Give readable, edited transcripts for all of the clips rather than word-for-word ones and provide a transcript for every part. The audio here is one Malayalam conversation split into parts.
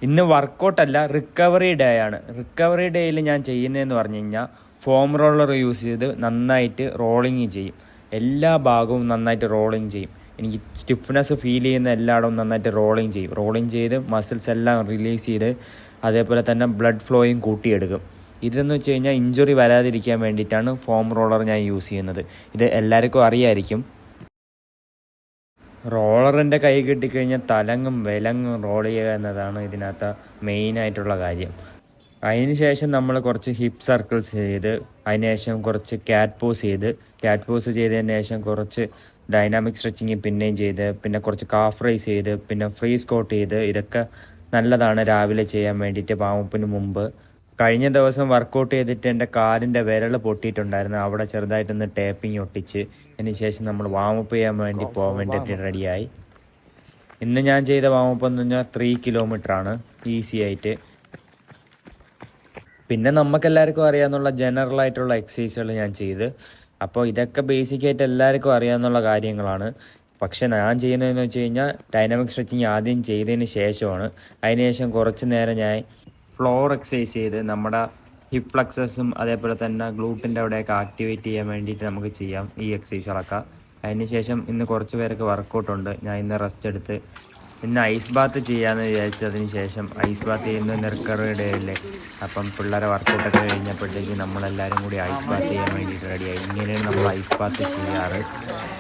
ഇന്ന് വർക്കൗട്ടല്ല, റിക്കവറി ഡേ ആണ്. റിക്കവറി ഡേയിൽ ഞാൻ ചെയ്യുന്നതെന്ന് പറഞ്ഞു കഴിഞ്ഞാൽ ഫോം റോളർ യൂസ് ചെയ്ത് നന്നായിട്ട് റോളിങ് ചെയ്യും. എല്ലാ ഭാഗവും നന്നായിട്ട് റോളിങ് ചെയ്യും. എനിക്ക് സ്റ്റിഫ്നെസ് ഫീൽ ചെയ്യുന്ന എല്ലായിടവും നന്നായിട്ട് റോളിങ് ചെയ്യും. റോളിങ് ചെയ്ത് മസിൽസ് എല്ലാം റിലീസ് ചെയ്ത് അതേപോലെ തന്നെ ബ്ലഡ് ഫ്ലോയും കൂട്ടിയെടുക്കും. ഇതെന്ന് വെച്ച് കഴിഞ്ഞാൽ ഇഞ്ചുറി വരാതിരിക്കാൻ വേണ്ടിയിട്ടാണ് ഫോം റോളർ ഞാൻ യൂസ് ചെയ്യുന്നത്. ഇത് എല്ലാവർക്കും അറിയായിരിക്കും. റോളറിൻ്റെ കൈ കിട്ടിക്കഴിഞ്ഞാൽ തലങ്ങും വിലങ്ങും റോൾ ചെയ്യുക എന്നതാണ് ഇതിനകത്ത് മെയിനായിട്ടുള്ള കാര്യം. അതിന് ശേഷം നമ്മൾ കുറച്ച് ഹിപ്പ് സർക്കിൾസ് ചെയ്ത്, അതിനുശേഷം കുറച്ച് ക്യാറ്റ് പോസ് ചെയ്തതിന് ശേഷം കുറച്ച് ഡൈനാമിക് സ്ട്രെച്ചിങ് പിന്നെയും ചെയ്ത്, പിന്നെ കുറച്ച് കാഫ് റൈസ് ചെയ്ത്, പിന്നെ ഫ്രീ സ്കോട്ട് ചെയ്ത്. ഇതൊക്കെ നല്ലതാണ് രാവിലെ ചെയ്യാൻ വേണ്ടിയിട്ട് വാമപ്പിന് മുമ്പ്. കഴിഞ്ഞ ദിവസം വർക്കൗട്ട് ചെയ്തിട്ട് എൻ്റെ കാലിൻ്റെ വിരൽ പൊട്ടിയിട്ടുണ്ടായിരുന്നു. അവിടെ ചെറുതായിട്ടൊന്ന് ടേപ്പിങ് ഒട്ടിച്ച് അതിന് ശേഷം നമ്മൾ വാമപ്പ് ചെയ്യാൻ വേണ്ടി പോകാൻ വേണ്ടിയിട്ട് റെഡിയായി. ഇന്ന് ഞാൻ ചെയ്ത വാമപ്പ് എന്ന് പറഞ്ഞാൽ 3 കിലോമീറ്ററാണ് ഈസി ആയിട്ട്. പിന്നെ നമുക്കെല്ലാവർക്കും അറിയാവുന്നുള്ള ജനറലായിട്ടുള്ള എക്സസൈസുകൾ ഞാൻ ചെയ്ത്. അപ്പോൾ ഇതൊക്കെ ബേസിക്കായിട്ട് എല്ലാവർക്കും അറിയാവുന്നുള്ള കാര്യങ്ങളാണ്. പക്ഷെ ഞാൻ ചെയ്യുന്നതെന്ന് വെച്ച് കഴിഞ്ഞാൽ ഡൈനാമിക് സ്ട്രെച്ചിങ് ആദ്യം ചെയ്തതിന് ശേഷമാണ്. അതിനുശേഷം കുറച്ച് നേരം ഞാൻ ഫ്ലോർ എക്സസൈസ് ചെയ്ത് നമ്മുടെ ഹിപ്പ് ഫ്ലെക്സസും അതേപോലെ തന്നെ ഗ്ലൂട്ടിൻ്റെ അവിടെയൊക്കെ ആക്ടിവേറ്റ് ചെയ്യാൻ വേണ്ടിയിട്ട് നമുക്ക് ചെയ്യാം ഈ എക്സസൈസുകളൊക്കെ. അതിന് ശേഷം ഇന്ന് കുറച്ച് പേർക്ക് വർക്കൗട്ടുണ്ട്. ഞാൻ ഇന്ന് റെസ്റ്റ് എടുത്ത് ഇന്ന് ഐസ് ബാത്ത് ചെയ്യാമെന്ന് വിചാരിച്ചതിന് ശേഷം ഐസ് ബാത്ത് ചെയ്യുന്ന റിക്കവറി ഡേ അല്ലേ. അപ്പം പിള്ളേരെ വർക്കൗട്ടൊക്കെ കഴിഞ്ഞപ്പോഴത്തേക്ക് നമ്മളെല്ലാവരും കൂടി ഐസ് ബാത്ത് ചെയ്യാൻ വേണ്ടിയിട്ട് റെഡിയായി. ഇങ്ങനെയാണ് നമ്മൾ ഐസ് ബാത്ത് ചെയ്യാറ്.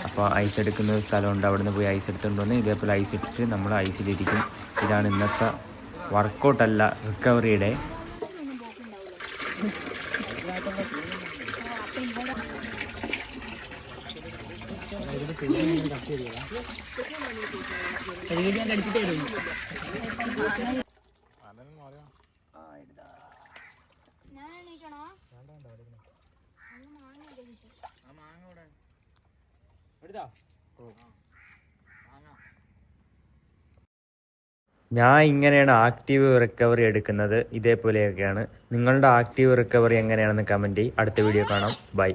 അപ്പോൾ ഐസ് എടുക്കുന്ന ഒരു സ്ഥലമുണ്ട്, അവിടെ നിന്ന് പോയി ഐസ് എടുത്തുകൊണ്ട് വന്ന് ഇതേപോലെ ഐസ് ഇട്ടിട്ട് നമ്മൾ ഐസിലിരിക്കും. ഇതാണ് ഇന്നത്തെ വർക്കൗട്ടല്ല, റിക്കവറി ഡേ. ഞാൻ ഇങ്ങനെയാണ് ആക്റ്റീവ് റിക്കവറി എടുക്കുന്നത്. ഇതേപോലെയൊക്കെയാണ്. നിങ്ങളുടെ ആക്റ്റീവ് റിക്കവറി എങ്ങനെയാണെന്ന് കമൻറ്റ് ചെയ്യും. അടുത്ത വീഡിയോ കാണാം. ബൈ.